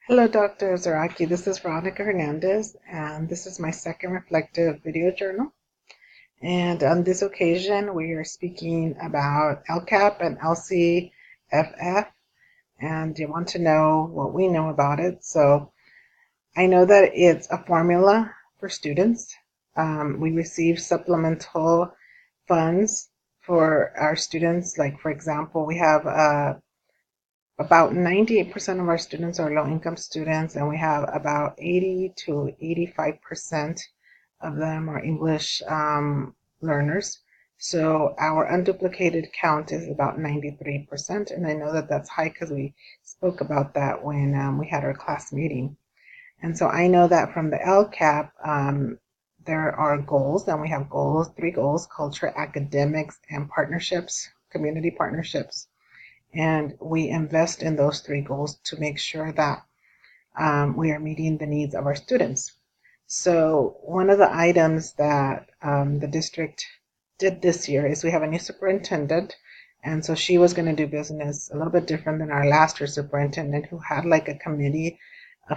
Hello, Dr. Zaraki. This is Veronica Hernandez, and this is my second reflective video journal. And on this occasion, we are speaking about LCAP and LCFF, and you want to know what we know about it. So I know that it's a formula for students. We receive supplemental funds for our students. Like, for example, we have about 98% of our students are low-income students, and we have about 80 to 85% of them are English learners. So our unduplicated count is about 93%, and I know that that's high because we spoke about that when we had our class meeting. And so I know that from the LCAP, there are goals, and we have goals, 3 goals: culture, academics, and partnerships, community partnerships. And we invest in those 3 goals to make sure that we are meeting the needs of our students. So one of the items that the district did this year is we have a new superintendent, and so she was going to do business a little bit different than our last year superintendent, who had like a committee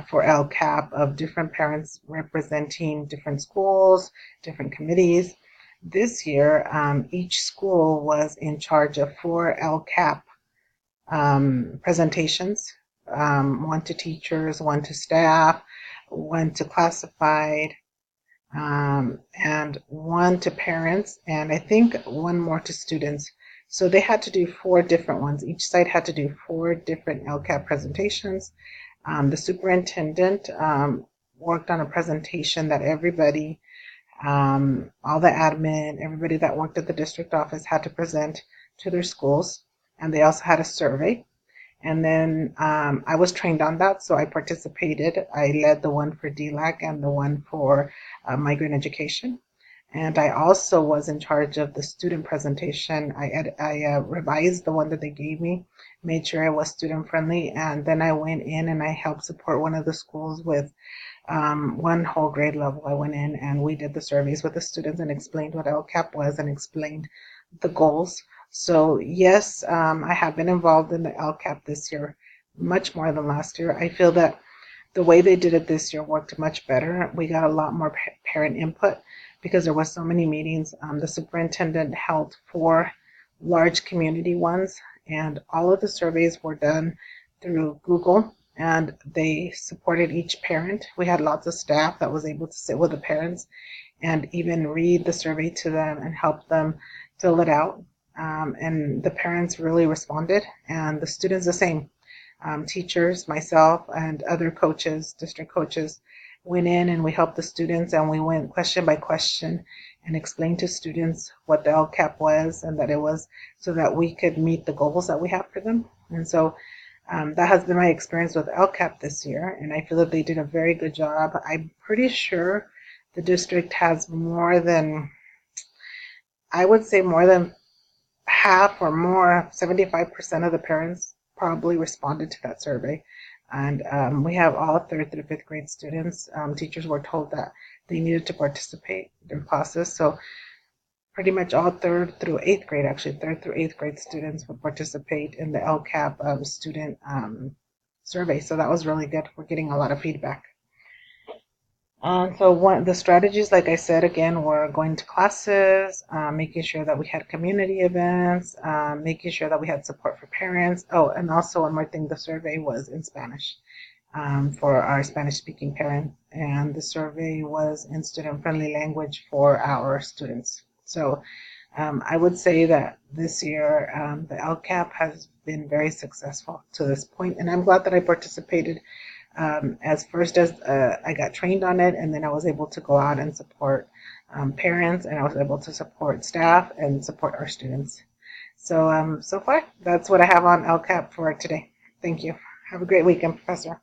for LCAP of different parents representing different schools, different committees. This year, each school was in charge of 4 LCAP presentations, 1 to teachers, 1 to staff, 1 to classified, and 1 to parents, and I think 1 more to students. So they had to do 4 different ones. Each site had to do 4 different LCAP presentations. The superintendent worked on a presentation that everybody, all the admin, everybody that worked at the district office had to present to their schools. And they also had a survey. And then I was trained on that, so I participated. I led the one for DLAC and the one for migrant education. And I also was in charge of the student presentation. I revised the one that they gave me, made sure it was student friendly, and then I went in and I helped support one of the schools with 1 whole grade level. I went in and we did the surveys with the students and explained what LCAP was and explained the goals. So yes, I have been involved in the LCAP this year, much more than last year. I feel that the way they did it this year worked much better. We got a lot more parent input because there was so many meetings. The superintendent held 4 large community ones, and all of the surveys were done through Google, and they supported each parent. We had lots of staff that was able to sit with the parents and even read the survey to them and help them fill it out. And the parents really responded, and the students the same. Teachers, myself, and other coaches, district coaches, went in and we helped the students, and we went question by question and explained to students what the LCAP was and that it was so that we could meet the goals that we have for them. And so that has been my experience with LCAP this year, and I feel that they did a very good job. I'm pretty sure the district has more than, I would say more than half or more, 75% of the parents probably responded to that survey. And we have all 3rd through 5th grade students. Teachers were told that they needed to participate in classes. So pretty much all 3rd through 8th grade, actually 3rd through 8th grade students would participate in the LCAP student survey. So that was really good. We're getting a lot of feedback. So one the strategies, like I said, again, were going to classes, making sure that we had community events, making sure that we had support for parents. Oh, and also one more thing, the survey was in Spanish for our Spanish-speaking parents, and the survey was in student-friendly language for our students. So I would say that this year the LCAP has been very successful to this point, and I'm glad that I participated. As I got trained on it, and then I was able to go out and support parents, and I was able to support staff and support our students. So so far, that's what I have on LCAP for today. Thank you. Have a great weekend, Professor.